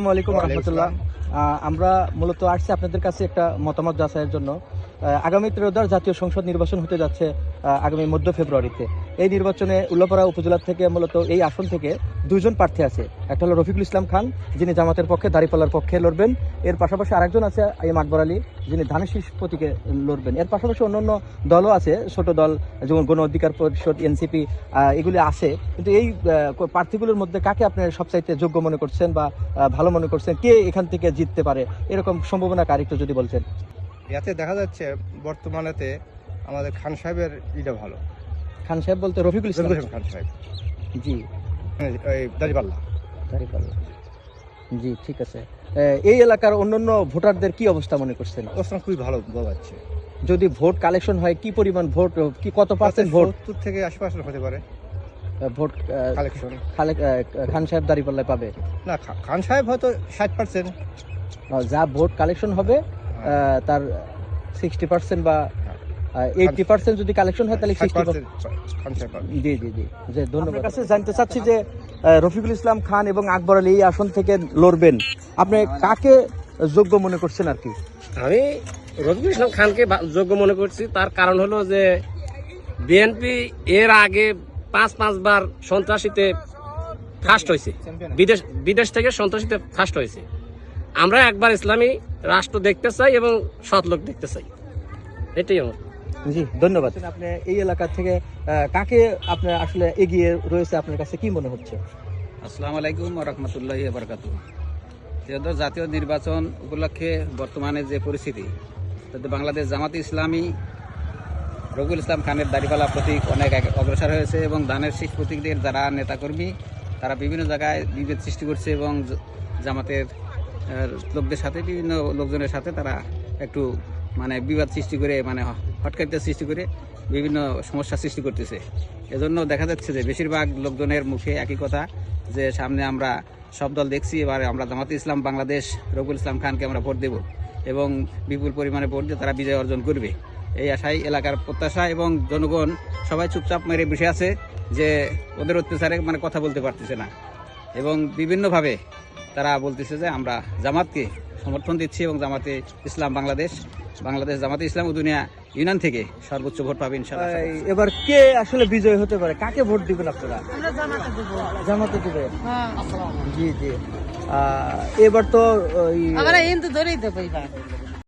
আসসালামু আলাইকুম রহমতুল্লাহ। আমরা মূলত আসছি আপনাদের কাছে একটা মতামত যাচাইয়ের জন্য। আগামী ত্রয়োদশ জাতীয় সংসদ নির্বাচন হতে যাচ্ছে আগামী মধ্য ফেব্রুয়ারিতে। এই নির্বাচনে উল্লাপাড়া উপজেলা থেকে মূলত এই আসন থেকে দুইজন প্রার্থী আছে। একটা হলো রফিকুল ইসলাম খান, যিনি জামাতের পক্ষে দাঁড়িপাল্লার পক্ষে লড়বেন। এর পাশাপাশি আরেকজন আছে এম আকবর আলী, যিনি ধানের শীষ প্রতীকে লড়বেন। এর পাশাপাশি অন্যান্য দলও আছে, ছোট দল যেমন গণ অধিকার পরিষদ, এনসিপি, এগুলি আছে। কিন্তু এই প্রার্থীগুলোর মধ্যে কাকে আপনি সবচাইতে যোগ্য মনে করছেন বা ভালো মনে করছেন, কে এখান থেকে জিততে পারে, এরকম সম্ভাবনা কার একটু যদি বলছেন। ইয়াতে দেখা যাচ্ছে বর্তমানেতে আমাদের খান সাহেবের ইটা ভালো। খান সাহেব বলতে রফিকুল ইসলাম খান সাহেব, জি, দাঁড়িপাল্লা। জি, ঠিক আছে। এই এলাকার অন্যান্য ভোটারদের কি অবস্থা মনে করছেন? অবস্থান খুবই ভালো যাচ্ছে। যদি ভোট কালেকশন হয়, কি পরিমাণ ভোট, কি কত পার্সেন্ট ভোট? 70 থেকে 80% হতে পারে ভোট কালেকশন খান সাহেব দাঁড়িপাল্লায় পাবে না। খান সাহেব হয়তো 60%। যা ভোট কালেকশন হবে তার 60% বা 80% যদি কালেকশন হয় তাহলে 60% খান সাহেব পাবে। জি জি জি, যে ধন্যবাদ। কাছে জানতে চাচ্ছি যে রফিকুল ইসলাম খান এবং আকবর আলী এই আসন থেকে লড়বেন, আপনি কাকে যোগ্য মনে করছেন? আর কি, আমি রফিকুল ইসলাম খানকে যোগ্য মনে করছি। তার কারণ হলো যে বিএনপি এর আগে পাঁচবার সন্ত্রাসীতে ফার্স্ট হয়েছে, বিদেশ থেকে সন্ত্রাসীতে ফার্স্ট হয়েছে। আমরা একবার ইসলামী রাষ্ট্র দেখতে চাই এবং সৎ লোক দেখতে চাই, এটাই আমার। জি, ধন্যবাদ। আপনি এই এলাকা থেকে কাকে আপনার আসলে এগিয়ে রয়েছে, আপনার কাছে কি মনে হচ্ছে? আসসালামু আলাইকুম ওয়া রাহমাতুল্লাহি ওয়া বারাকাতুহু। ত্রয়োদশ জাতীয় নির্বাচন উপলক্ষে বর্তমানে যে পরিস্থিতি, তাতে বাংলাদেশ জামাতে ইসলামী রফিকুল ইসলাম খানের দাঁড়িপাল্লা প্রতীক অনেক অগ্রসর হয়েছে এবং ধানের শীষ প্রতীকদের যারা নেতাকর্মী তারা বিভিন্ন জায়গায় বিভেদ সৃষ্টি করছে এবং জামাতের লোকদের সাথে, বিভিন্ন লোকজনের সাথে তারা একটু বিবাদ সৃষ্টি করে, হটকারিতা সৃষ্টি করে বিভিন্ন সমস্যা সৃষ্টি করতেছে। এজন্য দেখা যাচ্ছে যে বেশিরভাগ লোকজনের মুখে একই কথা, যে সামনে আমরা সব দল দেখছি, এবার আমরা জামাতে ইসলাম বাংলাদেশ রফিকুল ইসলাম খানকে আমরা ভোট দেব এবং বিপুল পরিমাণে ভোট দিয়ে তারা বিজয় অর্জন করবে, এই আশাই এলাকার প্রত্যাশা। এবং জনগণ সবাই চুপচাপ মেরে বসে আছে, যে ওদের অত্যাচারে কথা বলতে পারতেছে না এবং বিভিন্নভাবে তারা বলতেছে যে আমরা জামাতকে সমর্থন দিচ্ছি এবং জামাতে ইসলাম বাংলাদেশ জামাতে ইসলাম উদুনিয়া ইউনিয়ন থেকে সর্বোচ্চ ভোট পাবে ইনশাআল্লাহ। এবার কে আসলে বিজয় হতে পারে, কাকে ভোট দিবেন আপনারা? জামাতে দিবেন। জি জি, এবার তো আমরা হিন্দু ধরেই দেবো।